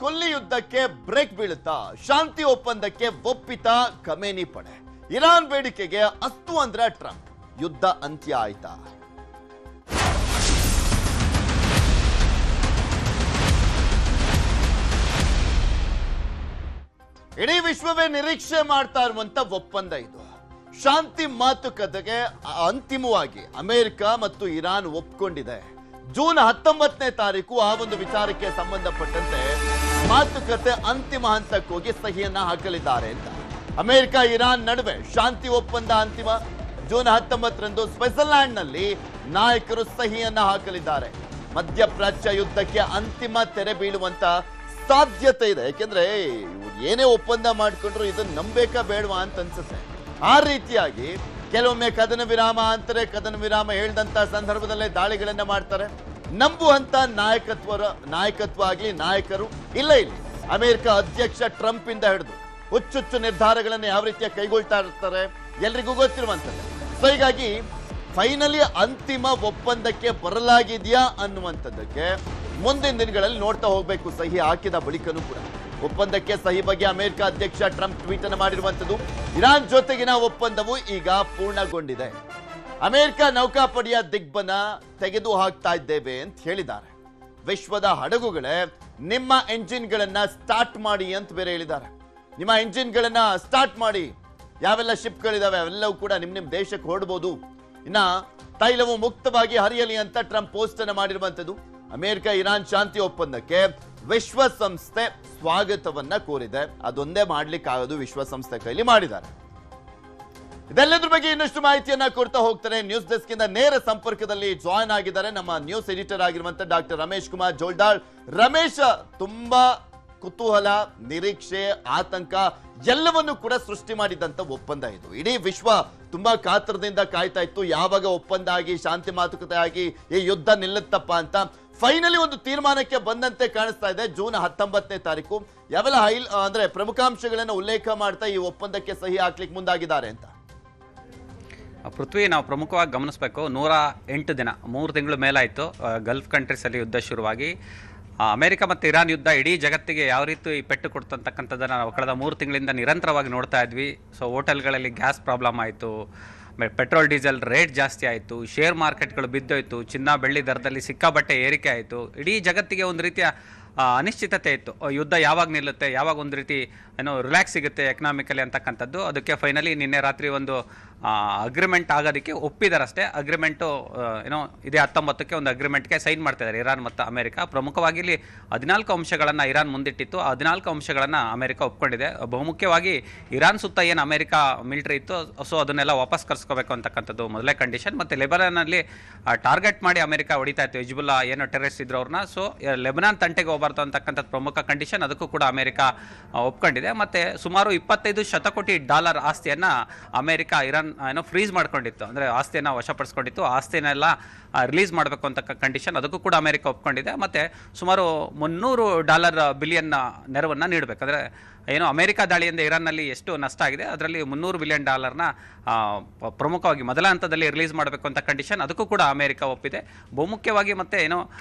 ಕೊಲ್ಲಿ ಯುದ್ಧಕ್ಕೆ ಬ್ರೇಕ್ ಬೀಳುತ್ತಾ ಶಾಂತಿ ಒಪ್ಪಂದಕ್ಕೆ ಒಪ್ಪಿತ ಖಮೇನಿ ಪಡೆ ಇರಾನ್ ಬೇಡಿಕೆಗೆ ಅಸ್ತು ಅಂದ್ರ ಟ್ರಂಪ್ ಯುದ್ಧ ಅಂತ್ಯ ಆಯ್ತಾ? ಇಡೀ ವಿಶ್ವವೇ ನಿರೀಕ್ಷೆ ಮಾಡ್ತಾ ಇರುವಂತ ಒಪ್ಪಂದ ಇದು. ಶಾಂತಿ ಮಾತುಕತೆಗೆ ಅಂತಿಮವಾಗಿ ಅಮೆರಿಕ ಮತ್ತು ಇರಾನ್ ಒಪ್ಕೊಂಡಿದೆ. ಜೂನ್ 19ನೇ ತಾರೀಕು ಆ ಒಂದು ವಿಚಾರಕ್ಕೆ ಸಂಬಂಧಪಟ್ಟಂತೆ ಮಾತುಕತೆ ಅಂತಿಮ ಹಂತಕ್ಕೆ ಹೋಗಿ ಸಹಿಯನ್ನ ಹಾಕಲಿದ್ದಾರೆ ಅಂತ. ಅಮೆರಿಕ ಇರಾನ್ ನಡುವೆ ಶಾಂತಿ ಒಪ್ಪಂದ ಅಂತಿಮ ಜೂನ್ 19ರಂದು ಸ್ವಿಟ್ಜರ್ಲ್ಯಾಂಡ್ ನಲ್ಲಿ ನಾಯಕರು ಸಹಿಯನ್ನ ಹಾಕಲಿದ್ದಾರೆ. ಮಧ್ಯಪ್ರಾಚ್ಯ ಯುದ್ಧಕ್ಕೆ ಅಂತಿಮ ತೆರೆ ಬೀಳುವಂತ ಸಾಧ್ಯತೆ ಇದೆ. ಯಾಕೆಂದ್ರೆ ಏನೇ ಒಪ್ಪಂದ ಮಾಡ್ಕೊಂಡ್ರು ಇದನ್ನ ನಂಬೇಕಾ ಬೇಡವಾ ಅಂತ ಅನ್ಸುತ್ತೆ. ಆ ರೀತಿಯಾಗಿ ಕೆಲವೊಮ್ಮೆ ಕದನ ವಿರಾಮ ಅಂತಾರೆ, ಕದನ ವಿರಾಮ ಹೇಳಿದಂತ ಸಂದರ್ಭದಲ್ಲೇ ದಾಳಿಗಳನ್ನ ಮಾಡ್ತಾರೆ. ನಂಬುವಂತ ನಾಯಕತ್ವ ಆಗ್ಲಿ ನಾಯಕರು ಇಲ್ಲ. ಇಲ್ಲಿ ಅಮೆರಿಕ ಅಧ್ಯಕ್ಷ ಟ್ರಂಪ್ ಇಂದ ಹಿಡಿದು ಹುಚ್ಚುಚ್ಚು ನಿರ್ಧಾರಗಳನ್ನ ಯಾವ ರೀತಿಯ ಕೈಗೊಳ್ತಾ ಇರ್ತಾರೆ ಎಲ್ರಿಗೂ ಗೊತ್ತಿರುವಂತದ್ದು. ಸೊ ಹೀಗಾಗಿ ಫೈನಲಿ ಅಂತಿಮ ಒಪ್ಪಂದಕ್ಕೆ ಬರಲಾಗಿದೆಯಾ ಅನ್ನುವಂಥದ್ದಕ್ಕೆ ಮುಂದಿನ ದಿನಗಳಲ್ಲಿ ನೋಡ್ತಾ ಹೋಗ್ಬೇಕು. ಸಹಿ ಹಾಕಿದ ಬಳಿಕನೂ ಕೂಡ ಒಪ್ಪಂದಕ್ಕೆ ಸಹಿ ಬಗ್ಗೆ ಅಮೆರಿಕ ಅಧ್ಯಕ್ಷ ಟ್ರಂಪ್ ಟ್ವೀಟ್ ಅನ್ನು ಮಾಡಿರುವಂಥದ್ದು. ಇರಾನ್ ಜೊತೆಗಿನ ಒಪ್ಪಂದವು ಈಗ ಪೂರ್ಣಗೊಂಡಿದೆ. ಅಮೆರಿಕ ನೌಕಾಪಡೆಯ ದಿಗ್ಬನ ತೆಗೆದು ಹಾಕ್ತಾ ಇದ್ದೇವೆ ಅಂತ ಹೇಳಿದ್ದಾರೆ. ವಿಶ್ವದ ಹಡಗುಗಳೇ ನಿಮ್ಮ ಎಂಜಿನ್ಗಳನ್ನ ಸ್ಟಾರ್ಟ್ ಮಾಡಿ ಅಂತ ಬೇರೆ ಹೇಳಿದ್ದಾರೆ. ನಿಮ್ಮ ಎಂಜಿನ್ಗಳನ್ನ ಸ್ಟಾರ್ಟ್ ಮಾಡಿ, ಯಾವೆಲ್ಲ ಶಿಪ್ಗಳಿದಾವೆ ಅವೆಲ್ಲವೂ ಕೂಡ ನಿಮ್ ದೇಶಕ್ಕೆ ಹೊರಡಬಹುದು. ಇನ್ನ ತೈಲವು ಮುಕ್ತವಾಗಿ ಹರಿಯಲಿ ಅಂತ ಟ್ರಂಪ್ ಪೋಸ್ಟ್ ಅನ್ನು ಮಾಡಿರುವಂಥದ್ದು. ಅಮೆರಿಕ ಇರಾನ್ ಶಾಂತಿ ಒಪ್ಪಂದಕ್ಕೆ ವಿಶ್ವಸಂಸ್ಥೆ ಸ್ವಾಗತವನ್ನ ಕೋರಿದೆ. ಅದೊಂದೇ ಮಾಡ್ಲಿಕ್ಕಾಗೋದು ವಿಶ್ವಸಂಸ್ಥೆ ಕೈಲಿ ಮಾಡಿದ್ದಾರೆ. ಇದೆಲ್ಲದ್ರ ಬಗ್ಗೆ ಇನ್ನಷ್ಟು ಮಾಹಿತಿಯನ್ನ ಕೊಡ್ತಾ ಹೋಗ್ತಾರೆ. ನ್ಯೂಸ್ ಡೆಸ್ಕ್ ಇಂದ ನೇರ ಸಂಪರ್ಕದಲ್ಲಿ ಜಾಯ್ನ್ ಆಗಿದ್ದಾರೆ ನಮ್ಮ ನ್ಯೂಸ್ ಎಡಿಟರ್ ಆಗಿರುವಂತ ಡಾಕ್ಟರ್ ರಮೇಶ್ ಕುಮಾರ್ ಜೋಲ್ದಾಳ್. ರಮೇಶ್, ತುಂಬಾ ಕುತೂಹಲ, ನಿರೀಕ್ಷೆ, ಆತಂಕ ಎಲ್ಲವನ್ನು ಕೂಡ ಸೃಷ್ಟಿ ಮಾಡಿದಂತ ಒಪ್ಪಂದ ಇದು. ಇಡೀ ವಿಶ್ವ ತುಂಬಾ ಕಾತರದಿಂದ ಕಾಯ್ತಾ ಇತ್ತು, ಯಾವಾಗ ಒಪ್ಪಂದ ಆಗಿ ಶಾಂತಿ ಮಾತುಕತೆ ಆಗಿ ಈ ಯುದ್ಧ ನಿಲ್ಲುತ್ತಪ್ಪ ಅಂತ. ಫೈನಲಿ ಒಂದು ತೀರ್ಮಾನಕ್ಕೆ ಬಂದಂತೆ ಕಾಣಿಸ್ತಾ ಇದೆ. ಜೂನ್ 19ನೇ ತಾರೀಕು ಯಾವೆಲ್ಲ ಅಂದ್ರೆ ಪ್ರಮುಖಾಂಶಗಳನ್ನು ಉಲ್ಲೇಖ ಮಾಡ್ತಾ ಈ ಒಪ್ಪಂದಕ್ಕೆ ಸಹಿ ಹಾಕ್ಲಿಕ್ಕೆ ಮುಂದಾಗಿದ್ದಾರೆ ಅಂತ. ಪೃಥ್ವಿ, ನಾವು ಪ್ರಮುಖವಾಗಿ ಗಮನಿಸಬೇಕು, 108 ದಿನ 3 ತಿಂಗಳು ಮೇಲಾಯಿತು ಗಲ್ಫ್ ಕಂಟ್ರೀಸಲ್ಲಿ ಯುದ್ಧ ಶುರುವಾಗಿ. ಅಮೆರಿಕ ಮತ್ತು ಇರಾನ್ ಯುದ್ಧ ಇಡೀ ಜಗತ್ತಿಗೆ ಯಾವ ರೀತಿ ಪೆಟ್ಟು ಕೊಡ್ತಕ್ಕಂಥದ್ದನ್ನು ನಾವು ಕಳೆದ 3 ತಿಂಗಳಿಂದ ನಿರಂತರವಾಗಿ ನೋಡ್ತಾ ಇದ್ವಿ. ಸೊ ಹೋಟೆಲ್ಗಳಲ್ಲಿ ಗ್ಯಾಸ್ ಪ್ರಾಬ್ಲಮ್ ಆಯಿತು, ಪೆಟ್ರೋಲ್ ಡೀಸೆಲ್ ರೇಟ್ ಜಾಸ್ತಿ ಆಯಿತು, ಶೇರ್ ಮಾರ್ಕೆಟ್ಗಳು ಬಿದ್ದೋಯ್ತು, ಚಿನ್ನ ಬೆಳ್ಳಿ ದರದಲ್ಲಿ ಸಿಕ್ಕಾಬಟ್ಟೆ ಏರಿಕೆ ಆಯಿತು. ಇಡೀ ಜಗತ್ತಿಗೆ ಒಂದು ರೀತಿಯ ಅನಿಶ್ಚಿತತೆ ಇತ್ತು. ಯುದ್ಧ ಯಾವಾಗ ನಿಲ್ಲುತ್ತೆ, ಯಾವಾಗ ಒಂದು ರೀತಿ ರಿಲ್ಯಾಕ್ಸ್ ಸಿಗುತ್ತೆ ಎಕನಾಮಿಕಲಿ ಅಂತಕ್ಕಂಥದ್ದು. ಅದಕ್ಕೆ ಫೈನಲಿ ನಿನ್ನೆ ರಾತ್ರಿ ಒಂದು ಅಗ್ರಿಮೆಂಟ್ ಆಗೋದಕ್ಕೆ ಒಪ್ಪಿದಾರಷ್ಟೇ. ಅಗ್ರಿಮೆಂಟು ಇದೇ 19ಕ್ಕೆ ಒಂದು ಅಗ್ರಿಮೆಂಟ್ಗೆ ಸೈನ್ ಮಾಡ್ತಿದ್ದಾರೆ ಇರಾನ್ ಮತ್ತು ಅಮೆರಿಕ. ಪ್ರಮುಖವಾಗಿ ಇಲ್ಲಿ 14 ಅಂಶಗಳನ್ನು ಇರಾನ್ ಮುಂದಿಟ್ಟಿತ್ತು. ಆ 14 ಅಂಶಗಳನ್ನು ಅಮೆರಿಕ ಒಪ್ಕೊಂಡಿದೆ. ಬಹುಮುಖ್ಯವಾಗಿ ಇರಾನ್ ಸುತ್ತ ಏನು ಅಮೆರಿಕ ಮಿಲಿಟರಿ ಇತ್ತು, ಸೊ ಅದನ್ನೆಲ್ಲ ವಾಪಸ್ ಕರ್ಸ್ಕೋಬೇಕು ಅಂತಕ್ಕಂಥದ್ದು ಮೊದಲೇ ಕಂಡೀಷನ್. ಮತ್ತು ಲೆಬನಾನಲ್ಲಿ ಟಾರ್ಗೆಟ್ ಮಾಡಿ ಅಮೆರಿಕ ಹೊಡಿತಾ ಇತ್ತು ಹಿಜ್ಬುಲ್ಲಾ ಏನೋ ಟೆರರಿಸ್ಟ್ ಇದ್ರು ಅವ್ರನ್ನ. ಸೊ ಲೆಬನಾನ್ ತಂಟೆಗೆ ಹೋಗ್ಬಾರ್ದು ಅಂತಕ್ಕಂಥದ್ದು ಪ್ರಮುಖ ಕಂಡೀಷನ್. ಅದಕ್ಕೂ ಕೂಡ ಅಮೆರಿಕ ಒಪ್ಕೊಂಡಿದೆ. ಮತ್ತು ಸುಮಾರು $25 ಶತಕೋಟಿ ಆಸ್ತಿಯನ್ನು ಅಮೆರಿಕ ಇರಾನ್ ಫ್ರೀಸ್ ಮಾಡ್ಕೊಂಡಿತ್ತು, ಅಂದರೆ ಆಸ್ತಿಯನ್ನು ವಶಪಡಿಸ್ಕೊಂಡಿತ್ತು. ಆಸ್ತಿನೆಲ್ಲ ರಿಲೀಸ್ ಮಾಡಬೇಕು ಅಂತ ಕಂಡೀಷನ್, ಅದಕ್ಕೂ ಕೂಡ ಅಮೆರಿಕ ಒಪ್ಕೊಂಡಿದೆ. ಮತ್ತು ಸುಮಾರು $300 ಬಿಲಿಯನ್ ನೆರವನ್ನು ನೀಡಬೇಕು. ಅಂದರೆ ಅಮೆರಿಕ ದಾಳಿಯಿಂದ ಇರಾನ್ನಲ್ಲಿ ಎಷ್ಟು ನಷ್ಟ ಆಗಿದೆ ಅದರಲ್ಲಿ $300 ಬಿಲಿಯನ್ ಪ್ರಮುಖವಾಗಿ ಮೊದಲ ಹಂತದಲ್ಲಿ ರಿಲೀಸ್ ಮಾಡಬೇಕು ಅಂತ ಕಂಡೀಷನ್, ಅದಕ್ಕೂ ಕೂಡ ಅಮೆರಿಕ ಒಪ್ಪಿದೆ. ಬಹುಮುಖ್ಯವಾಗಿ ಮತ್ತೆ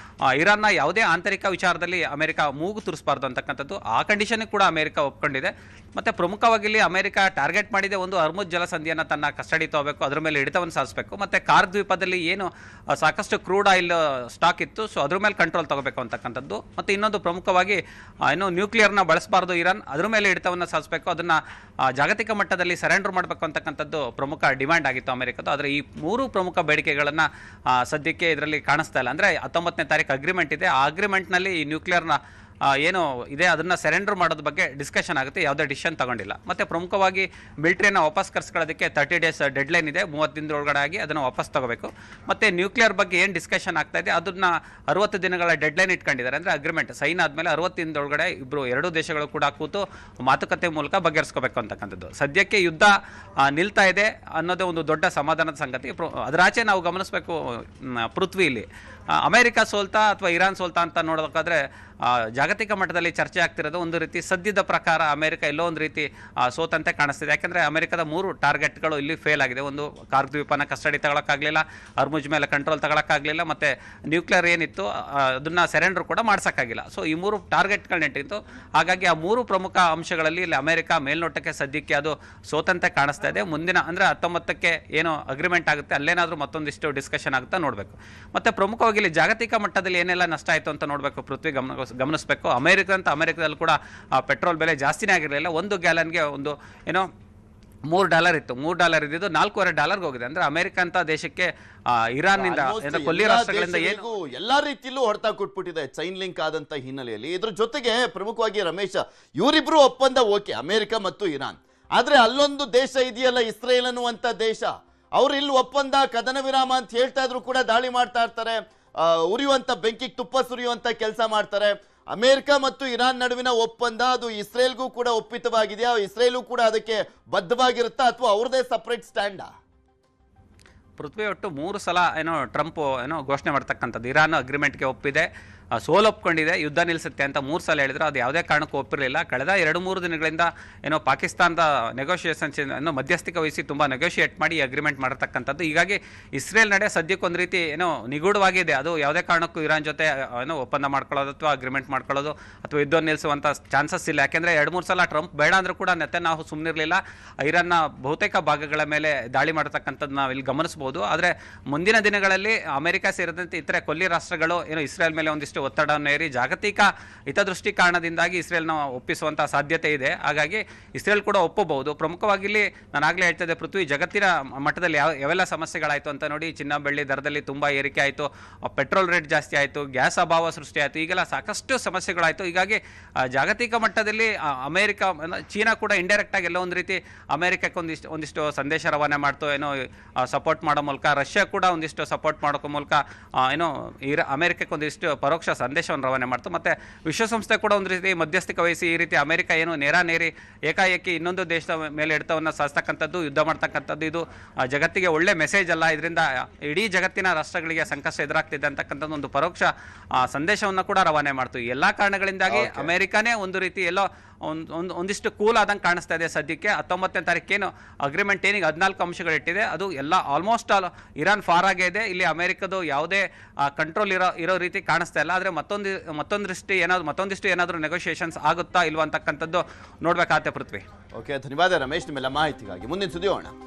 ಇರಾನ್ನ ಯಾವುದೇ ಆಂತರಿಕ ವಿಚಾರದಲ್ಲಿ ಅಮೆರಿಕ ಮೂಗು ತುರಿಸಬಾರ್ದು ಅಂತಕ್ಕಂಥದ್ದು, ಆ ಕಂಡೀಷನ್ ಕೂಡ ಅಮೆರಿಕ ಒಪ್ಕೊಂಡಿದೆ. ಮತ್ತು ಪ್ರಮುಖವಾಗಿ ಇಲ್ಲಿ ಅಮೆರಿಕ ಟಾರ್ಗೆಟ್ ಮಾಡಿದೆ ಒಂದು ಹರ್ಮುಜ್ ಜಲಸಂಧಿಯನ್ನು ತನ್ನ ಕಸ್ಟಡಿ ತಗೋಬೇಕು, ಅದರ ಮೇಲೆ ಹಿಡಿತವನ್ನು ಸಾಧಿಸಬೇಕು. ಮತ್ತು ಕಾರ್ಗ್ ದ್ವೀಪದಲ್ಲಿ ಏನು ಸಾಕಷ್ಟು ಕ್ರೂಡ್ ಆಯಿಲ್ ಸ್ಟಾಕ್ ಇತ್ತು, ಸೊ ಅದ್ರ ಮೇಲೆ ಕಂಟ್ರೋಲ್ ತಗೋಬೇಕು ಅಂತಕ್ಕಂಥದ್ದು. ಮತ್ತು ಇನ್ನೊಂದು ಪ್ರಮುಖವಾಗಿ ನ್ಯೂಕ್ಲಿಯರ್ನ ಬಳಸಬಾರ್ದು ಇರಾನ್, ಅದ್ರ ಮೇಲೆ ಹಿಡಿತವನ್ನು ಸಾಧಿಸಬೇಕು, ಅದನ್ನು ಜಾಗತಿಕ ಮಟ್ಟದಲ್ಲಿ ಸರೆಂಡರ್ ಮಾಡಬೇಕು ಅಂತಕ್ಕಂಥದ್ದು ಪ್ರಮುಖ ಡಿಮ್ಯಾಂಡ್ ಆಗಿತ್ತು ಅಮೆರಿಕದ್ದು. ಆದರೆ ಈ 3 ಪ್ರಮುಖ ಬೇಡಿಕೆಗಳನ್ನು ಸದ್ಯಕ್ಕೆ ಇದರಲ್ಲಿ ಕಾಣಿಸ್ತಾ ಇಲ್ಲ. ಅಂದರೆ 19ನೇ ತಾರೀಕು ಅಗ್ರಿಮೆಂಟ್ ಇದೆ, ಆ ಅಗ್ರಿಮೆಂಟ್ನಲ್ಲಿ ಈ ನ್ಯೂಕ್ಲಿಯರ್ನ ಏನು ಇದೆ ಅದನ್ನು ಸರೆಂಡರ್ ಮಾಡೋದ್ರ ಬಗ್ಗೆ ಡಿಸ್ಕಷನ್ ಆಗುತ್ತೆ, ಯಾವುದೇ ಡಿಸಿಷನ್ ತಗೊಂಡಿಲ್ಲ. ಮತ್ತು ಪ್ರಮುಖವಾಗಿ ಮಿಲಿಟ್ರಿಯನ್ನು ವಾಪಸ್ ಕರ್ಸ್ಕೊಳ್ಳೋದಕ್ಕೆ 30 ಡೇಸ್ ಡೆಡ್ಲೈನ್ ಇದೆ, 30 ದಿನದೊಳಗಡೆ ಆಗಿ ಅದನ್ನು ವಾಪಸ್ ತಗೋಬೇಕು. ಮತ್ತು ನ್ಯೂಕ್ಲಿಯರ್ ಬಗ್ಗೆ ಏನು ಡಿಸ್ಕಷನ್ ಆಗ್ತಾ ಇದೆ ಅದನ್ನು 60 ದಿನಗಳ ಡೆಡ್ಲೈನ್ ಇಟ್ಕೊಂಡಿದ್ದಾರೆ. ಅಂದರೆ ಅಗ್ರಿಮೆಂಟ್ ಸೈನ್ ಆದಮೇಲೆ 60 ದಿನದೊಳಗಡೆ ಎರಡೂ ದೇಶಗಳು ಕೂಡ ಕೂತು ಮಾತುಕತೆ ಮೂಲಕ ಬಗೆಹರಿಸ್ಕೋಬೇಕು ಅಂತಕ್ಕಂಥದ್ದು. ಸದ್ಯಕ್ಕೆ ಯುದ್ಧ ನಿಲ್ತಾ ಇದೆ ಅನ್ನೋದೇ ಒಂದು ದೊಡ್ಡ ಸಮಾಧಾನದ ಸಂಗತಿ. ಅದರಾಚೆ ನಾವು ಗಮನಿಸಬೇಕು ಪೃಥ್ವಿಯಲ್ಲಿ ಅಮೆರಿಕ ಸೋಲ್ತಾ ಅಥವಾ ಇರಾನ್ ಸೋಲ್ತಾ ಅಂತ ನೋಡೋದಕ್ಕಾದ್ರೆ ಜಾಗತಿಕ ಮಟ್ಟದಲ್ಲಿ ಚರ್ಚೆ ಆಗ್ತಿರೋದು ಒಂದು ರೀತಿ ಸದ್ಯದ ಪ್ರಕಾರ ಅಮೆರಿಕ ಎಲ್ಲೋ ಒಂದು ರೀತಿ ಸೋತಂತೆ ಕಾಣಿಸ್ತಿದೆ. ಯಾಕೆಂದರೆ ಅಮೆರಿಕದ 3 ಟಾರ್ಗೆಟ್ಗಳು ಇಲ್ಲಿ ಫೇಲ್ ಆಗಿದೆ. ಒಂದು ಕಾರ್ಗ್ ದ್ವೀಪನ ಕಸ್ಟಡಿ ತಗೊಳಕ್ಕಾಗಲಿಲ್ಲ, ಹರ್ಮುಜ್ ಮೇಲೆ ಕಂಟ್ರೋಲ್ ತಗೊಳಕ್ಕಾಗಲಿಲ್ಲ, ಮತ್ತು ನ್ಯೂಕ್ಲಿಯರ್ ಏನಿತ್ತು ಅದನ್ನು ಸೆರೆಂಡರ್ ಕೂಡ ಮಾಡ್ಸೋಕ್ಕಾಗಿಲ್ಲ. ಸೊ ಈ 3 ಟಾರ್ಗೆಟ್ಗಳು ನೆಟ್ಟಿತ್ತು. ಹಾಗಾಗಿ ಆ 3 ಪ್ರಮುಖ ಅಂಶಗಳಲ್ಲಿ ಇಲ್ಲಿ ಅಮೆರಿಕ ಮೇಲ್ನೋಟಕ್ಕೆ ಸದ್ಯಕ್ಕೆ ಅದು ಸೋತಂತೆ ಕಾಣಿಸ್ತಾ ಇದೆ. ಮುಂದಿನ ಅಂದರೆ 19ಕ್ಕೆ ಏನು ಅಗ್ರಿಮೆಂಟ್ ಆಗುತ್ತೆ ಅಲ್ಲೇನಾದರೂ ಮತ್ತೊಂದಿಷ್ಟು ಡಿಸ್ಕಷನ್ ಆಗುತ್ತಾ ನೋಡಬೇಕು. ಮತ್ತು ಪ್ರಮುಖವಾಗಿ ಇಲ್ಲಿ ಜಾಗತಿಕ ಮಟ್ಟದಲ್ಲಿ ಏನೆಲ್ಲ ನಷ್ಟ ಆಯಿತು ಅಂತ ನೋಡಬೇಕು. ಪೃಥ್ವಿ ಗಮನಿಸಬೇಕು. ಅಮೆರಿಕದಲ್ಲಿ ಕೂಡ ಪೆಟ್ರೋಲ್ ಬೆಲೆ ಜಾಸ್ತಿನೇ ಆಗಿರಲಿಲ್ಲ. 1 ಗ್ಯಾಲನ್ಗೆ ಒಂದು ಏನೋ $3 ಇತ್ತು. $3 ಇದ್ದಿದ್ದು $4.25 ಹೋಗಿದೆ. ಅಂದ್ರೆ ಅಮೆರಿಕ ಅಂತ ದೇಶಕ್ಕೆ ಇರಾನ್ನಿಂದ ಕೊಲ್ಲಿ ರಾಷ್ಟ್ರಗಳಿಂದ ಏನು ಎಲ್ಲಾ ರೀತಿಯಲ್ಲೂ ಹೊಡೆತ ಕೊಟ್ಬಿಟ್ಟಿದೆ ಚೈನ್ ಲಿಂಕ್ ಆದಂತ ಹಿನ್ನೆಲೆಯಲ್ಲಿ. ಇದ್ರ ಜೊತೆಗೆ ಪ್ರಮುಖವಾಗಿ ರಮೇಶ, ಇವರಿಬ್ರು ಒಪ್ಪಂದ ಓಕೆ, ಅಮೆರಿಕ ಮತ್ತು ಇರಾನ್. ಆದ್ರೆ ಅಲ್ಲೊಂದು ದೇಶ ಇದೆಯಲ್ಲ, ಇಸ್ರೇಲ್ ಅನ್ನುವಂತ ದೇಶ, ಅವ್ರು ಇಲ್ಲಿ ಒಪ್ಪಂದ ಕದನ ವಿರಾಮ ಅಂತ ಹೇಳ್ತಾ ಇದ್ರು ಕೂಡ ದಾಳಿ ಮಾಡ್ತಾ ಇರ್ತಾರೆ, ಉರಿಯುವಂತ ಬೆಂಕಿಗೆ ತುಪ್ಪ ಸುರಿಯುವಂತ ಕೆಲಸ ಮಾಡ್ತಾರೆ. ಅಮೆರಿಕ ಮತ್ತು ಇರಾನ್ ನಡುವಿನ ಒಪ್ಪಂದ ಅದು ಇಸ್ರೇಲ್ಗೂ ಕೂಡ ಒಪ್ಪಿತವಾಗಿದೆಯಾ? ಇಸ್ರೇಲು ಕೂಡ ಅದಕ್ಕೆ ಬದ್ಧವಾಗಿರುತ್ತಾ ಅಥವಾ ಅವ್ರದೇ ಸಪರೇಟ್ ಸ್ಟ್ಯಾಂಡಾ? ಪೃಥ್ವಿ ಒಟ್ಟು 3 ಸಲ ಟ್ರಂಪ್ ಘೋಷಣೆ ಮಾಡ್ತಕ್ಕಂಥದ್ದು. ಇರಾನ್ ಅಗ್ರಿಮೆಂಟ್ಗೆ ಒಪ್ಪಿದೆ, ಸೋಲೊಪ್ಕೊಂಡಿದೆ, ಯುದ್ಧ ನಿಲ್ಲಿಸುತ್ತೆ ಅಂತ 3 ಸಲ ಹೇಳಿದ್ರು. ಅದು ಯಾವುದೇ ಕಾರಣಕ್ಕೂ ಒಪ್ಪಿರಲಿಲ್ಲ. ಕಳೆದ 2-3 ದಿನಗಳಿಂದ ಪಾಕಿಸ್ತಾನದ ನೆಗೋಷಿಯೇಷನ್ಸ್ ಮಧ್ಯಸ್ಥಿಕೆ ವಹಿಸಿ ತುಂಬ ನೆಗೋಷಿಯೇಟ್ ಮಾಡಿ ಅಗ್ರಿಮೆಂಟ್ ಮಾಡಿರ್ತಕ್ಕಂಥದ್ದು. ಹೀಗಾಗಿ ಇಸ್ರೇಲ್ ನಡೆ ಸದ್ಯಕ್ಕೆ ಒಂದು ರೀತಿ ನಿಗೂಢವಾಗಿದೆ. ಅದು ಯಾವುದೇ ಕಾರಣಕ್ಕೂ ಇರಾನ್ ಜೊತೆ ಒಪ್ಪಂದ ಮಾಡ್ಕೊಳ್ಳೋದು ಅಥವಾ ಅಗ್ರಿಮೆಂಟ್ ಮಾಡ್ಕೊಳ್ಳೋದು ಅಥವಾ ಯುದ್ಧ ನಿಲ್ಲಿಸುವಂಥ ಚಾನ್ಸಸ್ ಇಲ್ಲ. ಯಾಕೆಂದರೆ 2-3 ಸಲ ಟ್ರಂಪ್ ಬೇಡ ಅಂದರೂ ಕೂಡ ನೆತನ್ಯಾಹು ಸುಮ್ಮನಿರಲಿಲ್ಲ. ಇರಾನ್ನ ಬಹುತೇಕ ಭಾಗಗಳ ಮೇಲೆ ದಾಳಿ ಮಾಡತಕ್ಕಂಥದ್ದು ನಾವು ಇಲ್ಲಿ ಗಮನಿಸಬಹುದು. ಆದರೆ ಮುಂದಿನ ದಿನಗಳಲ್ಲಿ ಅಮೆರಿಕ ಸೇರಿದಂತೆ ಇತರೆ ಕೊಲ್ಲಿ ರಾಷ್ಟ್ರಗಳು ಇಸ್ರೇಲ್ ಮೇಲೆ ಒಂದಿಷ್ಟು ಒತ್ತಡವನ್ನು ಏರಿ ಜಾಗತಿಕ ಹಿತದೃಷ್ಟಿ ಕಾರಣದಿಂದಾಗಿ ಇಸ್ರೇಲ್ನ ಒಪ್ಪಿಸುವಂತಹ ಸಾಧ್ಯತೆ ಇದೆ. ಹಾಗಾಗಿ ಇಸ್ರೇಲ್ ಕೂಡ ಒಪ್ಪಬಹುದು. ಪ್ರಮುಖವಾಗಿ ಇಲ್ಲಿ ನಾನು ಆಗಲೇ ಹೇಳ್ತಿದ್ದೆ ಪೃಥ್ವಿ, ಜಗತ್ತಿನ ಮಟ್ಟದಲ್ಲಿ ಯಾವೆಲ್ಲ ಸಮಸ್ಯೆಗಳಾಯಿತು ಅಂತ ನೋಡಿ. ಚಿನ್ನ ಬೆಳ್ಳಿ ದರದಲ್ಲಿ ತುಂಬ ಏರಿಕೆ ಆಯಿತು, ಪೆಟ್ರೋಲ್ ರೇಟ್ ಜಾಸ್ತಿ ಆಯಿತು, ಗ್ಯಾಸ್ ಅಭಾವ ಸೃಷ್ಟಿ ಆಯಿತು, ಈಗೆಲ್ಲ ಸಾಕಷ್ಟು ಸಮಸ್ಯೆಗಳಾಯಿತು. ಹೀಗಾಗಿ ಜಾಗತಿಕ ಮಟ್ಟದಲ್ಲಿ ಅಮೆರಿಕ, ಚೀನಾ ಕೂಡ ಇಂಡೈರೆಕ್ಟ್ ಆಗಿ ಎಲ್ಲ ಒಂದು ರೀತಿ ಅಮೆರಿಕಕ್ಕೆ ಒಂದಿಷ್ಟು ಸಂದೇಶ ರವಾನೆ ಮಾಡ್ತು, ಸಪೋರ್ಟ್ ಮಾಡೋ ಮೂಲಕ. ರಷ್ಯಾ ಕೂಡ ಒಂದಿಷ್ಟು ಸಪೋರ್ಟ್ ಮಾಡೋಕೆ ಮೂಲಕ ಅಮೆರಿಕಕ್ಕೆ ಒಂದಿಷ್ಟು ಪರೋಕ್ಷ ಸಂದೇಶವನ್ನು ರವಾನೆ ಮಾಡ್ತು. ಮತ್ತು ವಿಶ್ವಸಂಸ್ಥೆ ಕೂಡ ಒಂದು ರೀತಿ ಮಧ್ಯಸ್ಥಿಕೆ ವಹಿಸಿ ಈ ರೀತಿ ಅಮೆರಿಕ ನೇರಿ ಏಕಾಏಕಿ ಇನ್ನೊಂದು ದೇಶದ ಮೇಲೆ ಹಿಡಿತವನ್ನು ಸಾಧಿಸ್ತಕ್ಕಂಥದ್ದು, ಯುದ್ಧ ಮಾಡ್ತಕ್ಕಂಥದ್ದು, ಇದು ಜಗತ್ತಿಗೆ ಒಳ್ಳೆ ಮೆಸೇಜ್ ಅಲ್ಲ. ಇದರಿಂದ ಇಡೀ ಜಗತ್ತಿನ ರಾಷ್ಟ್ರಗಳಿಗೆ ಸಂಕಷ್ಟ ಎದುರಾಗ್ತಿದೆ ಅಂತಕ್ಕಂಥದ್ದು ಒಂದು ಪರೋಕ್ಷ ಸಂದೇಶವನ್ನು ಕೂಡ ರವಾನೆ ಮಾಡ್ತು. ಎಲ್ಲ ಕಾರಣಗಳಿಂದಾಗಿ ಅಮೆರಿಕನೇ ಒಂದು ರೀತಿ ಎಲ್ಲೋ ಒಂದಿಷ್ಟು ಕೂಲ್ ಆದಂಗೆ ಕಾಣಿಸ್ತಾ ಇದೆ ಸದ್ಯಕ್ಕೆ. 19ನೇ ತಾರೀಕೇನು ಅಗ್ರಿಮೆಂಟ್ ಏನಿಗೆ 14 ಅಂಶಗಳಿಟ್ಟಿದೆ ಅದು ಎಲ್ಲ ಆಲ್ಮೋಸ್ಟ್ ಆಲ್ ಇರಾನ್ ಫಾರ್ ಆಗೇ ಇದೆ. ಇಲ್ಲಿ ಅಮೆರಿಕದು ಯಾವುದೇ ಕಂಟ್ರೋಲ್ ಇರೋ ರೀತಿ ಕಾಣಿಸ್ತಾ ಇಲ್ಲ. ಆದರೆ ಮತ್ತೊಂದಿಷ್ಟು ಏನಾದರೂ ನೆಗೋಷಿಯೇಷನ್ಸ್ ಆಗುತ್ತಾ ಇಲ್ವಾ ಅಂತಕ್ಕಂಥದ್ದು ನೋಡ್ಬೇಕಾಗತ್ತೆ ಪೃಥ್ವಿ. ಓಕೆ, ಧನ್ಯವಾದ ರಮೇಶ್ ನಿಮ್ಮೆಲ್ಲ ಮಾಹಿತಿಗಾಗಿ. ಮುಂದಿನ ಸುದ್ದಿ ಹೋಗೋಣ.